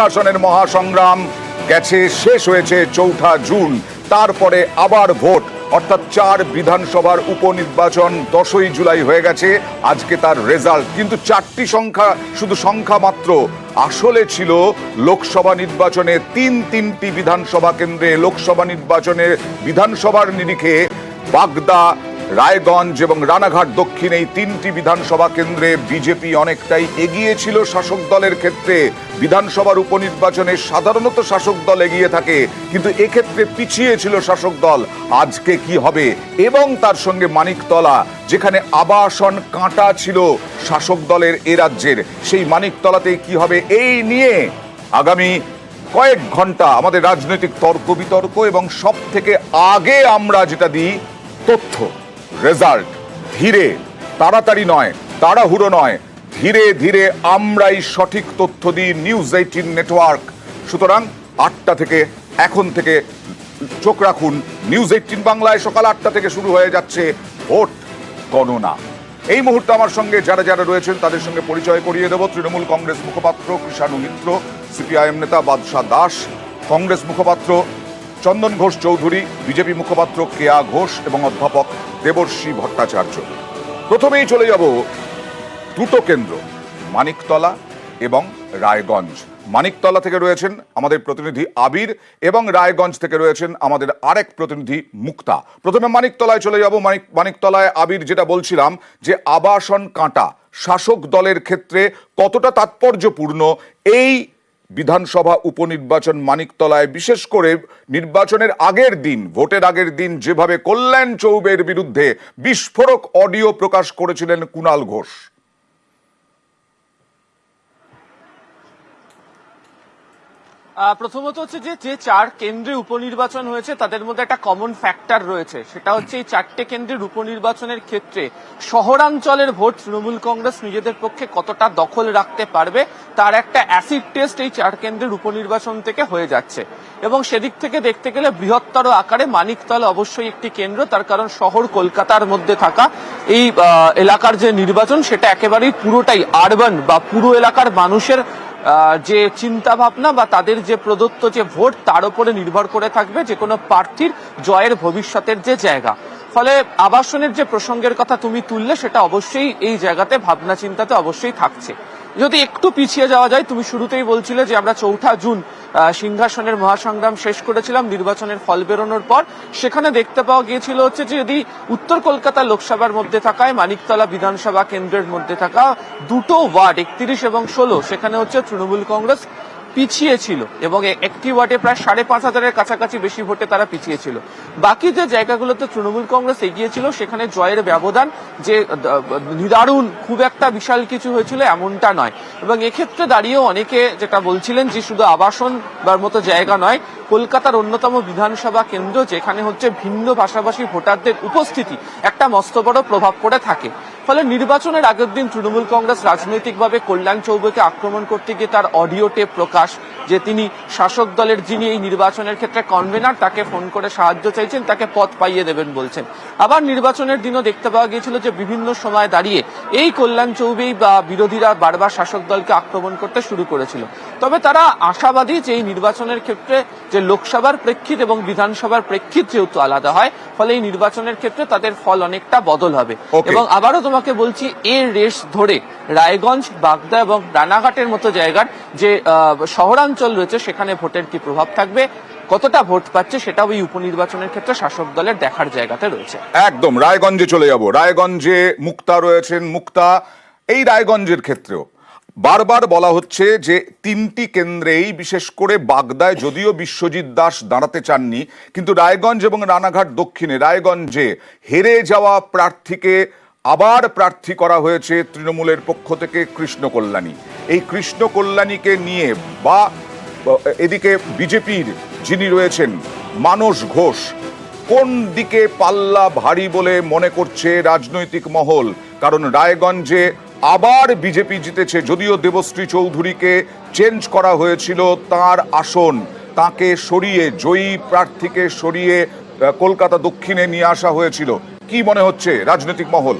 সিংহাসনের মহাসংগ্রাম গেছে, শেষ হয়েছে 4 জুন। তারপরে আবার ভোট, অর্থাৎ 4 বিধানসভার উপনির্বাচন 10ই জুলাই হয়ে গেছে আজকে তার রেজাল্ট। কিন্তু 4টি সংখ্যা শুধু সংখ্যা মাত্র, আসলে ছিল লোকসভা নির্বাচনে তিনটি বিধানসভা কেন্দ্রে লোকসভা নির্বাচনের বিধানসভার নিরিখে বাগদা, রায়গঞ্জ এবং রানাঘাট দক্ষিণ এই 3টি বিধানসভা কেন্দ্রে বিজেপি অনেকটাই এগিয়ে ছিল শাসক দলের ক্ষেত্রে। বিধানসভার উপনির্বাচনে সাধারণত শাসক দল এগিয়ে থাকে, কিন্তু এক্ষেত্রে পিছিয়ে ছিল শাসক দল। আজকে কি হবে? এবং তার সঙ্গে মানিকতলা, যেখানে আবাসন কাঁটা ছিল শাসক দলের এ রাজ্যের, সেই মানিকতলাতে কি হবে এই নিয়ে আগামী কয়েক ঘন্টা আমাদের রাজনৈতিক তর্ক বিতর্ক, এবং সব থেকে আগে আমরা যেটা দিই তথ্য, রেজাল্ট। ধীরে, তাড়াতাড়ি নয়, তাড়াহুড়ো নয়, ধীরে ধীরে আমরাই সঠিক তথ্য দিই নিউজ 18 নেটওয়ার্ক। সুতরাং 8টা থেকে, এখন থেকে চোখ রাখুন নিউজ 18 বাংলায়। সকাল 8টা থেকে শুরু হয়ে যাচ্ছে ভোট গণনা। এই মুহূর্তে আমার সঙ্গে যারা যারা রয়েছেন তাদের সঙ্গে পরিচয় করিয়ে দেব। তৃণমূল কংগ্রেস মুখপাত্র কৃষাণু মিত্র, সিপিআইএম নেতা বাদশা দাস, কংগ্রেস মুখপাত্র চন্দন ঘোষ চৌধুরী, বিজেপি মুখপাত্র কেয়া ঘোষ এবং অধ্যাপক দেবর্ষী ভট্টাচার্য। প্রথমেই চলে যাব দুটো কেন্দ্র, মানিকতলা এবং রায়গঞ্জ। মানিকতলা থেকে রয়েছেন আমাদের প্রতিনিধি আবির এবং রায়গঞ্জ থেকে রয়েছেন আমাদের আরেক প্রতিনিধি মুক্তা। প্রথমে মানিকতলায় চলে যাব। মানিকতলায় আবির, যেটা বলছিলাম যে আবাসন কাঁটা শাসক দলের ক্ষেত্রে কতটা তাৎপর্যপূর্ণ এই বিধানসভা উপনির্বাচন মানিকতলায়, বিশেষ করে নির্বাচনের আগের দিন, ভোটের আগের দিন যেভাবে কল্যাণ চৌবের বিরুদ্ধে বিস্ফোরক অডিও প্রকাশ করেছিলেন কুণাল ঘোষ। প্রথমত হচ্ছে যে 4 কেন্দ্রে উপনির্বাচন হয়েছে তাদের মধ্যে একটা কমন ফ্যাক্টর রয়েছে, সেটা হচ্ছে এই 4টে কেন্দ্রের উপনির্বাচনের ক্ষেত্রে শহরাঞ্চলের ভোট তৃণমূল কংগ্রেস নিজেদের পক্ষে কতটা দখল রাখতে পারবে তার একটা অ্যাসিড টেস্ট এই 4 কেন্দ্রের উপনির্বাচন থেকে হয়ে যাচ্ছে। এবং সেদিক থেকে দেখতে গেলে বৃহত্তর আকারে মানিকতলা অবশ্যই একটি কেন্দ্র, তার কারণ শহর কলকাতার মধ্যে থাকা এই এলাকার যে নির্বাচন সেটা একেবারেই পুরোটাই আরবান বা পুরো এলাকার মানুষের যে চিন্তা ভাবনা বা তাদের যে প্রদত্ত যে ভোট তার উপরে নির্ভর করে থাকবে যে কোনো প্রার্থীর জয়ের ভবিষ্যতের যে জায়গা। ফলে আবাসনের যে প্রসঙ্গের কথা তুমি তুললে সেটা অবশ্যই এই জায়গাতে ভাবনা চিন্তাতে অবশ্যই থাকছে। যদি একটু পিছিয়ে যাওয়া যায়, তুমি শুরুতেই বলছিলে যে আমরা 4 জুন সিংহাসনের মহাসংগ্রাম শেষ করেছিলাম নির্বাচনের ফল বেরোনোর পর। সেখানে দেখতে পাওয়া গিয়েছিল হচ্ছে যে যদি উত্তর কলকাতা লোকসভার মধ্যে থাকায় মানিকতলা বিধানসভা কেন্দ্রের মধ্যে থাকা দুটো ওয়ার্ড 31 এবং 16 সেখানে হচ্ছে তৃণমূল কংগ্রেস পিছিয়ে ছিল এবং একটি ওয়ার্ডে প্রায় 5,500-এর কাছাকাছি বেশি ভোটে তারা পিছিয়ে ছিল। বাকি যে জায়গাগুলোতে তৃণমূল কংগ্রেস এগিয়ে ছিল সেখানে জয়ের ব্যবধান যে নিদারুণ খুব একটা বিশাল কিছু হয়েছিল এমনটা নয়। এবং এক্ষেত্রে দাঁড়িয়েও অনেকে যেটা বলছিলেন যে শুধু আবাসন বার মতো জায়গা নয়, কলকাতার অন্যতম বিধানসভা কেন্দ্র যেখানে হচ্ছে ভিন্ন ভাষাভাষী ভোটারদের উপস্থিতি একটা মস্ত বড় প্রভাব পড়ে থাকে। ফলে নির্বাচনের আগের দিন তৃণমূল কংগ্রেস রাজনৈতিকভাবে কল্যাণ চৌবেকে আক্রমণ করতে গিয়ে তার অডিও টেপ প্রকাশ, যে তিনি শাসক দলের যিনি এই নির্বাচনের ক্ষেত্রে কনভেনার তাকে ফোন করে সাহায্য চাইছেন, তাকে পথ পাইয়ে দেবেন বলছেন। আবার নির্বাচনের দিনও দেখতে পাওয়া গিয়েছিল যে বিভিন্ন সময় দাঁড়িয়ে এই কল্যাণ চৌবেই বা বিরোধীরা বারবার শাসক দলকে আক্রমণ করতে শুরু করেছিল। তবে তারা আশাবাদী যে এই নির্বাচনের ক্ষেত্রে যে লোকসভার প্রেক্ষিত এবং বিধানসভার প্রেক্ষিত যেহেতু আলাদা হয়, ফলে এই নির্বাচনের ক্ষেত্রে তাদের ফল অনেকটা বদল হবে। এবং আবারও তোমাকে বলছি, এর রেশ ধরে রায়গঞ্জ, বাগদা এবং রানাঘাটের মতো জায়গার যে শহরাঞ্চল রয়েছে সেখানে ভোটের কি প্রভাব থাকবে, কতটা ভোট পাচ্ছে, সেটাও এই উপনির্বাচনের ক্ষেত্রে শাসক দলের দেখার জায়গাতে রয়েছে। একদম রায়গঞ্জে চলে যাব। রায়গঞ্জে মুক্তা রয়েছেন। মুক্তা, এই রায়গঞ্জের ক্ষেত্রেও বারবার বলা হচ্ছে যে 3টি কেন্দ্রেই, বিশেষ করে বাগদায় যদিও বিশ্বজিৎ দাস দাঁড়াতে চাননি, কিন্তু রায়গঞ্জ এবং রানাঘাট দক্ষিণে রায়গঞ্জে হেরে যাওয়া প্রার্থীকে আবার প্রার্থী করা হয়েছে তৃণমূলের পক্ষ থেকে কৃষ্ণ কল্যাণী। এই কৃষ্ণ কল্যাণীকে নিয়ে বা এদিকে বিজেপির যিনি রয়েছেন মানস ঘোষ, কোন দিকে পাল্লা ভারী বলে মনে করছে রাজনৈতিক মহল? কারণ রায়গঞ্জে আবার বিজেপি জিতেছে, যদিও দেবশ্রী চৌধুরীকে চেঞ্জ করা হয়েছিল তার আসন, তাকে সরিয়ে জয়ী প্রার্থীকে সরিয়ে কলকাতা দক্ষিণে নিয়ে আসা হয়েছিল। কি মনে হচ্ছে রাজনৈতিক মহল?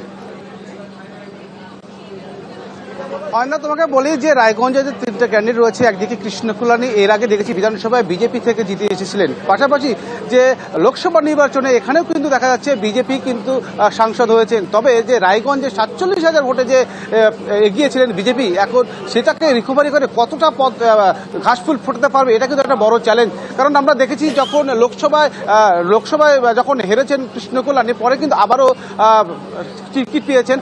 অন্য তোমাকে বলি যে রায়গঞ্জে যে তিনটে ক্যান্ডিডেট রয়েছে, একদিকে কৃষ্ণ কল্যাণী এর আগে দেখেছি বিধানসভায় বিজেপি থেকে জিতে এসেছিলেন, পাশাপাশি যে লোকসভা নির্বাচনে এখানেও কিন্তু দেখা যাচ্ছে বিজেপি কিন্তু সাংসদ হয়েছেন। তবে যে রায়গঞ্জে 47,000 ভোটে যে এগিয়েছিলেন বিজেপি, এখন সেটাকে রিকভারি করে কতটা পথ ঘাসফুল ফোটাতে পারবে, এটা কিন্তু একটা বড় চ্যালেঞ্জ। কারণ আমরা দেখেছি যখন লোকসভায় যখন হেরেছেন কৃষ্ণ কল্যাণী, পরে কিন্তু আবারও টিকিট পেয়েছেন।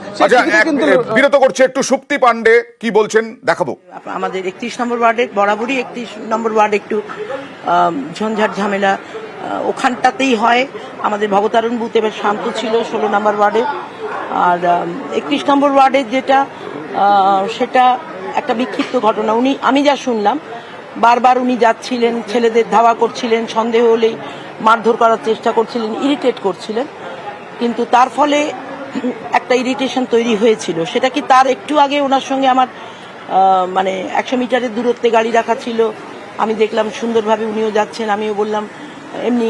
কিন্তু বিরত করছে একটু সুপ্তি পান্ডে কি বলছেন দেখাবো। আমাদের 31 নম্বর ওয়ার্ডে বরাবরই 31 নম্বর ওয়ার্ড একটু ঝঞ্ঝাট ঝামেলা ওখানটাতেই হয়। আমাদের ভবতারণ বুথ এবার শান্ত ছিল 16 নম্বর ওয়ার্ডে। আর 31 নম্বর ওয়ার্ডের যেটা সেটা একটা বিক্ষিপ্ত ঘটনা। আমি যা শুনলাম, বারবার উনি যাচ্ছিলেন, ছেলেদের ধাওয়া করছিলেন, সন্দেহ হলেই মারধর করার চেষ্টা করছিলেন, ইরিটেট করছিলেন। কিন্তু তার ফলে একটা ইরিটেশন তৈরি হয়েছিল। সেটা কি তার একটু আগে ওনার সঙ্গে আমার মানে 100 মিটারের দূরত্বে গাড়ি রাখা ছিল, আমি দেখলাম সুন্দরভাবে উনিও যাচ্ছেন, আমিও বললাম এমনি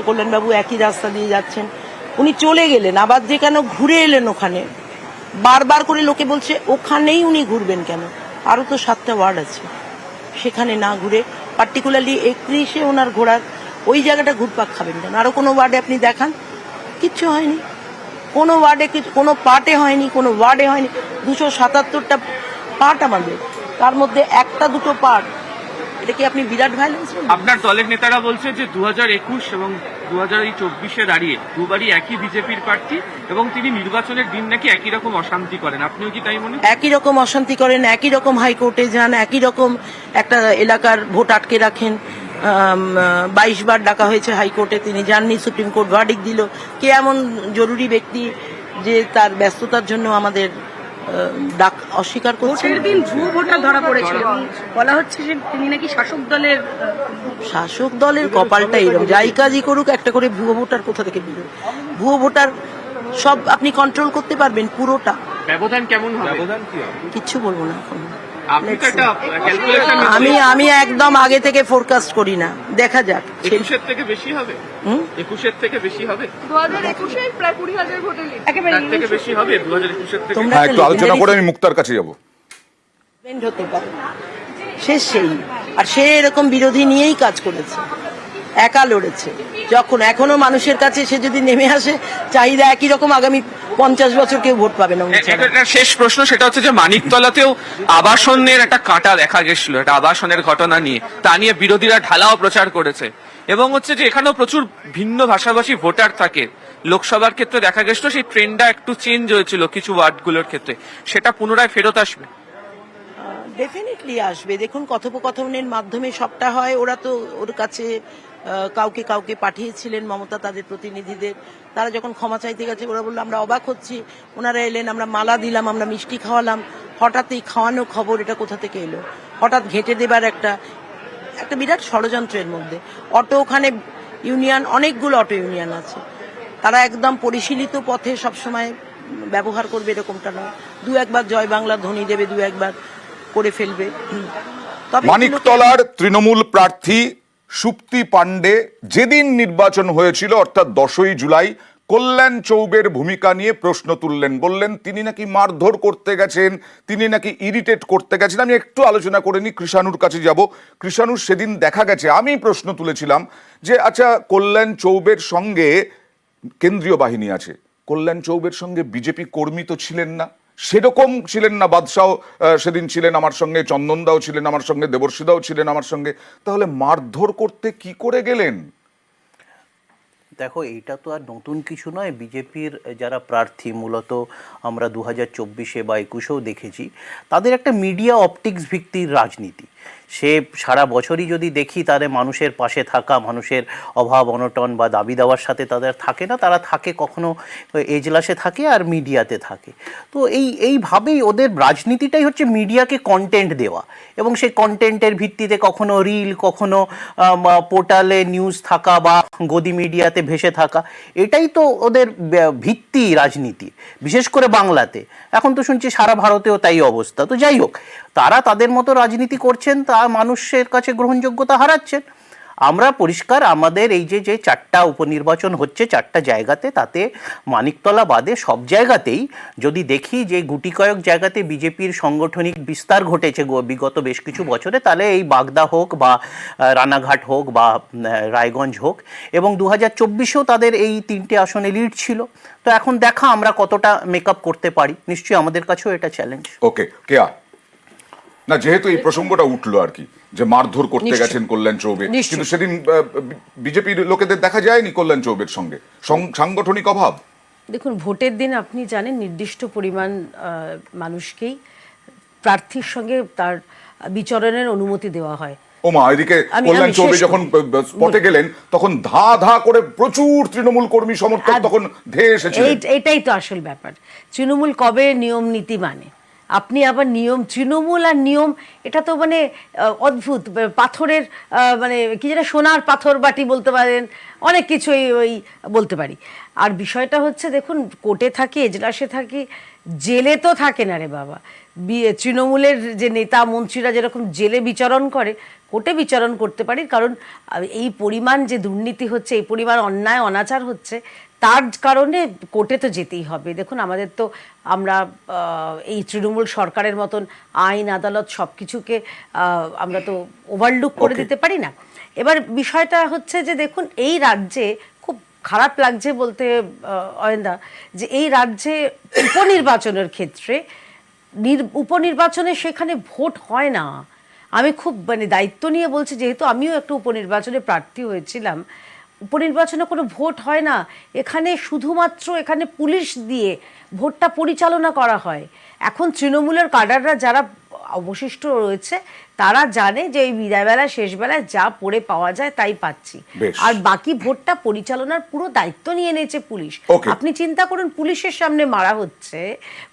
কল্যাণবাবু একই রাস্তা দিয়ে যাচ্ছেন, উনি চলে গেলেন, আবার যে কেন ঘুরে এলেন ওখানে, বারবার করে লোকে বলছে ওখানেই উনি ঘুরবেন কেন, আরও তো 7টা ওয়ার্ড আছে, সেখানে না ঘুরে পার্টিকুলারলি 31-এ ওনার ঘোরার ওই জায়গাটা ঘুরপাক খাবেন কেন? আরও কোনো ওয়ার্ডে আপনি দেখান, কিচ্ছু হয়নি, কোনো ওয়ার্ডে কোনো পার্টে হয়নি, কোনো ওয়ার্ডে হয়নি। 277টা পার্ট আমাদের, তার মধ্যে একটা দুটো পার্ট, এটা কি আপনি বিরাট ভায়োলেন্স? আপনার দলের নেতারা বলছে যে 2021 এবং 2024-এ দাঁড়িয়ে দুবারই একই বিজেপির প্রার্থী এবং তিনি নির্বাচনের দিন নাকি একই রকম অশান্তি করেন, আপনিও কি তাই মনে? একই রকম অশান্তি করেন, একই রকম হাইকোর্টে যান, একই রকম একটা এলাকার ভোট আটকে রাখেন। 22 বার ডাকা হয়েছে হাইকোর্টে, তিনি যাননি, সুপ্রিম কোর্ট ভার্ডিক্ট দিল। কে এমন জরুরি ব্যক্তি যে তার ব্যস্ততার জন্য আমাদের ডাক অস্বীকার করছে? ভোটের দিন ভুয়ো ভোটার ধরা পড়েছিল, বলা হচ্ছে যে তিনি নাকি শাসক দলের কপালটা এরকম, যাই কাজই করুক একটা করে ভুয়ো ভোটার কোথা থেকে বেরোয়? ভুয়ো ভোটার সব আপনি কন্ট্রোল করতে পারবেন পুরোটা? ব্যবধান কেমন হবে? কিচ্ছু বলবো না এখন। আমি একদম আগে থেকে ফোরকাস্ট করি না, দেখা যাক। 21-এর থেকে বেশি হবে, 21-এর থেকে বেশি হবে, 2021-এ প্রায় 20,000 ভোটে তার থেকে বেশি হবে 2021-এর থেকে। একটু আলোচনা করে আমি মুক্তার কাছে যাবো। হতে পারে সেই, আর সে এরকম বিরোধী নিয়েই কাজ করেছে, একা লড়েছে। যখন এখনো মানুষের কাছে সে যদি নেমে আসে, চাহিদা একই রকম, আগামী 50 বছর কেউ ভোট পাবে না। শেষ প্রশ্ন, সেটা হচ্ছে যে মানিকতলাতেও আবাসনের একটা কাটা দেখা গেছিল, একটা আবাসনের ঘটনা নিয়ে, তা নিয়ে বিরোধীরা ঢালাও প্রচার করেছে, এবং হচ্ছে যে এখানেও প্রচুর ভিন্ন ভাষাভাষী ভোটার থাকে। লোকসভার ক্ষেত্রে দেখা গেছিল সেই ট্রেন্ডটা একটু চেঞ্জ হয়েছিল কিছু ওয়ার্ডগুলোর ক্ষেত্রে, সেটা পুনরায় ফেরত আসবে? ডেফিনেটলি আসবে। দেখুন, কথোপকথনের মাধ্যমে সবটা হয়। ওরা তো ওর কাছে কাউকে কাউকে পাঠিয়েছিলেন, মমতা তাদের প্রতিনিধিদের, তারা যখন ক্ষমা চাইতে গেছে ওরা বললো আমরা অবাক হচ্ছি, ওনারা এলেন, আমরা মালা দিলাম, আমরা মিষ্টি খাওয়ালাম, হঠাৎ এই খাওয়ানো খবর এটা কোথা থেকে এলো? হঠাৎ ঘেঁটে দেবার একটা বিরাট ষড়যন্ত্রের মধ্যে। অটো ওখানে ইউনিয়ন, অনেকগুলো অটো ইউনিয়ন আছে, তারা একদম পরিশীলিত পথে সবসময় ব্যবহার করবে এরকমটা নয়। 2-1 জয় বাংলা ধ্বনি দেবে, 2-1 করে ফেলবে। মানিকতলার তৃণমূল প্রার্থী সুপ্তি পান্ডে যেদিন নির্বাচন হয়েছিল অর্থাৎ 10ই জুলাই কল্যাণ চৌবের ভূমিকা নিয়ে প্রশ্ন তুললেন, বললেন তিনি নাকি মারধর করতে গেছেন, তিনি নাকি ইরিটেট করতে গেছেন। আমি একটু আলোচনা করে নি, কৃষাণুর কাছে যাব। কৃষাণুর সেদিন দেখা গেছে, আমি প্রশ্ন তুলেছিলাম যে আচ্ছা কল্যাণ চৌবের সঙ্গে কেন্দ্রীয় বাহিনী আছে, কল্যাণ চৌবের সঙ্গে বিজেপি কর্মী তো ছিলেন না, সেরকম ছিলেন না। বাদশাহ সেদিন ছিলেন আমার সঙ্গে, চন্দনদাও ছিলেন আমার সঙ্গে, দেবর্ষিদাও ছিলেন আমার সঙ্গে, তাহলে মারধর করতে কি করে গেলেন? দেখো, এটা তো আর নতুন কিছু নয়। বিজেপির যারা প্রার্থী, মূলত আমরা 2024-এ বা 21-এও দেখেছি, তাদের একটা মিডিয়া অপটিক্স ভিত্তিক রাজনীতি। সে সারা বছরই যদি দেখি, তাদের মানুষের পাশে থাকা, মানুষের অভাব অনটন বা দাবি দেওয়ার সাথে তাদের থাকে না, তারা থাকে কখনো এজলাসে থাকে আর মিডিয়াতে থাকে। তো এইভাবেই ওদের রাজনীতিটাই হচ্ছে মিডিয়াকে কন্টেন্ট দেওয়া, এবং সেই কন্টেন্টের ভিত্তিতে কখনো রিল, কখনো পোর্টালে নিউজ থাকা বা গদি মিডিয়াতে ভেসে থাকা, এটাই তো ওদের ভিত্তি রাজনীতি, বিশেষ করে বাংলাতে। এখন তো শুনছি সারা ভারতেও তাই অবস্থা। তো যাই হোক, তারা তাদের মতো রাজনীতি করছেন, তা মানুষের কাছে গ্রহণযোগ্যতা হারাচ্ছেন। আমরা পরিষ্কার আমাদের এই যে চারটা উপনির্বাচন হচ্ছে চারটা জায়গাতে, তাতে মানিকতলা বাদে সব জায়গাতেই যদি দেখি যে গুটি কয়েক জায়গাতে বিজেপির সাংগঠনিক বিস্তার ঘটেছে বিগত বেশ কিছু বছরে, তাহলে এই বাগদা হোক বা রানাঘাট হোক বা রায়গঞ্জ হোক, এবং 2024-এও তাদের এই 3টে আসনে লিড ছিল। তো এখন দেখা আমরা কতটা মেকআপ করতে পারি, নিশ্চয়ই আমাদের কাছেও এটা চ্যালেঞ্জ। ওকে, কেয়া না, যেহেতু এই প্রসঙ্গটা উঠলো আর কি, যে মারধর করতে গেছেন কল্যাণ চৌবে, কিন্তু সেদিন বিজেপির লোকেদের দেখা যায়নি কল্যাণ চৌবের সঙ্গে, সাংগঠনিক অভাব। দেখুন, ভোটের দিন আপনি জানেন নির্দিষ্ট পরিমাণ মানুষকেই প্রার্থীর সঙ্গে তার বিচরণের অনুমতি দেওয়া হয়। ওমা, এদিকে কল্যাণ চৌবে যখন স্পটে গেলেন তখন ধা ধা করে প্রচুর তৃণমূল কর্মী সমর্থক তখন ধেয়ে এসেছিলেন। এটাই তো আসল ব্যাপার। তৃণমূল কবে নিয়ম নীতি মানে, আপনি আবার নিয়ম, তৃণমূল আর নিয়ম, এটা তো মানে অদ্ভুত। পাথরের মানে কি যেটা সোনার পাথর বাটি বলতে পারেন, অনেক কিছুই ওই বলতে পারি। আর বিষয়টা হচ্ছে দেখুন, কোর্টে থাকি, এজলাসে থাকি, জেলে তো থাকে না রে বাবা। তৃণমূলের যে নেতা মন্ত্রীরা যেরকম জেলে বিচরণ করে, কোর্টে বিচরণ করতে পারি, কারণ এই পরিমাণ যে দুর্নীতি হচ্ছে, এই পরিমাণ অন্যায় অনাচার হচ্ছে, তার কারণে কোর্টে তো যেতেই হবে। দেখুন, আমাদের তো আমরা এই তৃণমূল সরকারের মতন আইন আদালত সব কিছুকে আমরা তো ওভারলুক করে দিতে পারি না। এবার বিষয়টা হচ্ছে যে দেখুন, এই রাজ্যে খুব খারাপ লাগছে বলতে অয়েন্দা, যে এই রাজ্যে উপনির্বাচনের ক্ষেত্রে উপনির্বাচনে সেখানে ভোট হয় না। আমি খুব মানে দায়িত্ব নিয়ে বলছি, যেহেতু আমিও একটা উপনির্বাচনে প্রার্থী হয়েছিলাম, উপনির্বাচনে কোনো ভোট হয় না এখানে, শুধুমাত্র এখানে পুলিশ দিয়ে ভোটটা পরিচালনা করা হয়। এখন তৃণমূলের কাডাররা যারা অবশিষ্ট রয়েছে তারা জানে যে এই বিদায়বেলা শেষবেলায় যা পড়ে পাওয়া যায় তাই পাচ্ছি, আর বাকি ভোটটা পরিচালনার পুরো দায়িত্ব নিয়ে নিয়েছে পুলিশ। আপনি চিন্তা করুন, পুলিশের সামনে মারা হচ্ছে,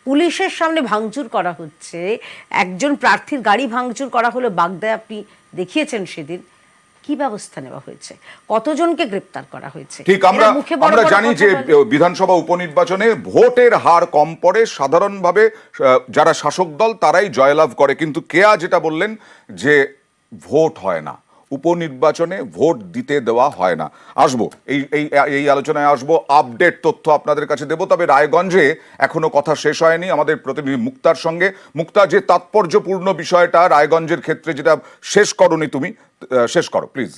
পুলিশের সামনে ভাঙচুর করা হচ্ছে, একজন প্রার্থীর গাড়ি ভাঙচুর করা হলো বাগদায়, আপনি দেখিয়েছেন সেদিন। কি ব্যবস্থা নেওয়া হয়েছে, কতজনকে গ্রেপ্তার করা হয়েছে? ঠিক, আমরা জানি যে বিধানসভা উপনির্বাচনে ভোটের হার কম পড়ে, সাধারণভাবে যারা শাসক দল তারাই জয়লাভ করে, কিন্তু কেয়া যেটা বললেন যে ভোট হয় না, উপনির্বাচনে ভোট দিতে দেওয়া হয় না। আসবো এই আলোচনায় আসবো, আপডেট তথ্য আপনাদের কাছে দেবো। তবে রায়গঞ্জে এখনো কথা শেষ হয়নি আমাদের প্রতিনিধি মুক্তার সঙ্গে। মুক্তা, যে তাৎপর্যপূর্ণ বিষয়টা রায়গঞ্জের ক্ষেত্রে যেটা শেষ করনি তুমি, শেষ করো প্লিজ।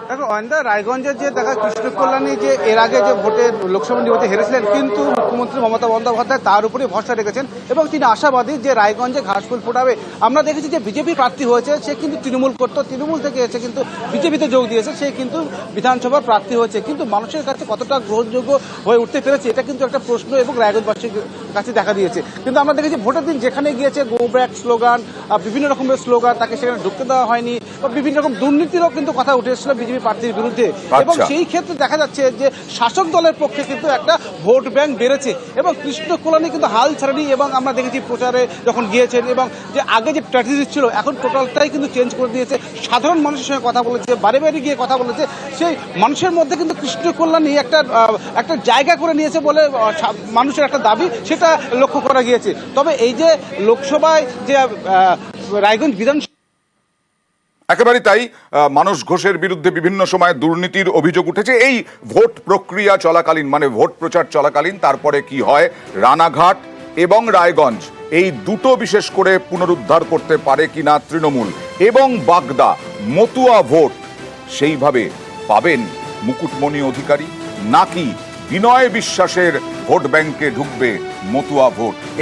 দেখো অয়েন্দা, রায়গঞ্জের যে দেখা কৃষ্ণ কল্যাণী যে এর আগে যে ভোটে লোকসভা নির্বাচনে হেরেছিলেন, কিন্তু মুখ্যমন্ত্রী মমতা বন্দ্যোপাধ্যায় তার উপরে ভরসা রেখেছেন এবং তিনি আশাবাদী যে রায়গঞ্জে ঘাসফুল ফোটাবে। আমরা দেখেছি যে বিজেপি প্রার্থী হয়েছে, সে কিন্তু তৃণমূল করতো, তৃণমূল থেকে এসে কিন্তু বিজেপিতে যোগ দিয়েছে, সে কিন্তু বিধানসভার প্রার্থী হয়েছে, কিন্তু মানুষের কাছে কতটা গ্রহণযোগ্য হয়ে উঠতে পেরেছে এটা কিন্তু একটা প্রশ্ন এবং রায়গঞ্জবাসীর কাছে দেখা দিয়েছে। কিন্তু আমরা দেখেছি ভোটের দিন যেখানে গিয়েছে গো ব্যাক স্লোগান, বিভিন্ন রকমের স্লোগান, তাকে সেখানে ঢুকতে দেওয়া হয়নি, বা বিভিন্ন রকম দুর্নীতিরও কিন্তু কথা উঠে এসেছিল বিজেপি প্রার্থীর বিরুদ্ধে। এবং সেই ক্ষেত্রে দেখা যাচ্ছে যে শাসক দলের পক্ষে কিন্তু একটা ভোট ব্যাংক বেড়েছে এবং কৃষ্ণ কল্যাণী কিন্তু হাল ছাড়েনি। এবং আমরা দেখেছি প্রচারে যখন গিয়েছেন, এবং যে আগে যে স্ট্র্যাটেজি ছিল এখন টোটালটাই কিন্তু চেঞ্জ করে দিয়েছে। সাধারণ মানুষের সঙ্গে কথা বলেছে, বাড়ি বাড়ি গিয়ে কথা বলেছে, সেই মানুষের মধ্যে কিন্তু কৃষ্ণ কল্যাণী একটা জায়গা করে নিয়েছে বলে মানুষের একটা দাবি, সেটা লক্ষ্য করা গিয়েছে। তবে এই যে লোকসভায় যে রায়গঞ্জ বিধানসভা, একেবারে তাই, মানস ঘোষের বিরুদ্ধে বিভিন্ন সময় দুর্নীতির অভিযোগ উঠেছে এই ভোট প্রক্রিয়া চলাকালীন, মানে ভোট প্রচার চলাকালীন। তারপরে কি হয়, রানাঘাট এবং রায়গঞ্জ এই দুটো বিশেষ করে পুনরুদ্ধার করতে পারে কিনা তৃণমূল, এবং বাগদা মতুয়া ভোট সেইভাবে পাবেন মুকুটমণি অধিকারী, নাকি বিনয় বিশ্বাসের ভোট ব্যাংকে ঢুকবে মতুয়া ভোট? এই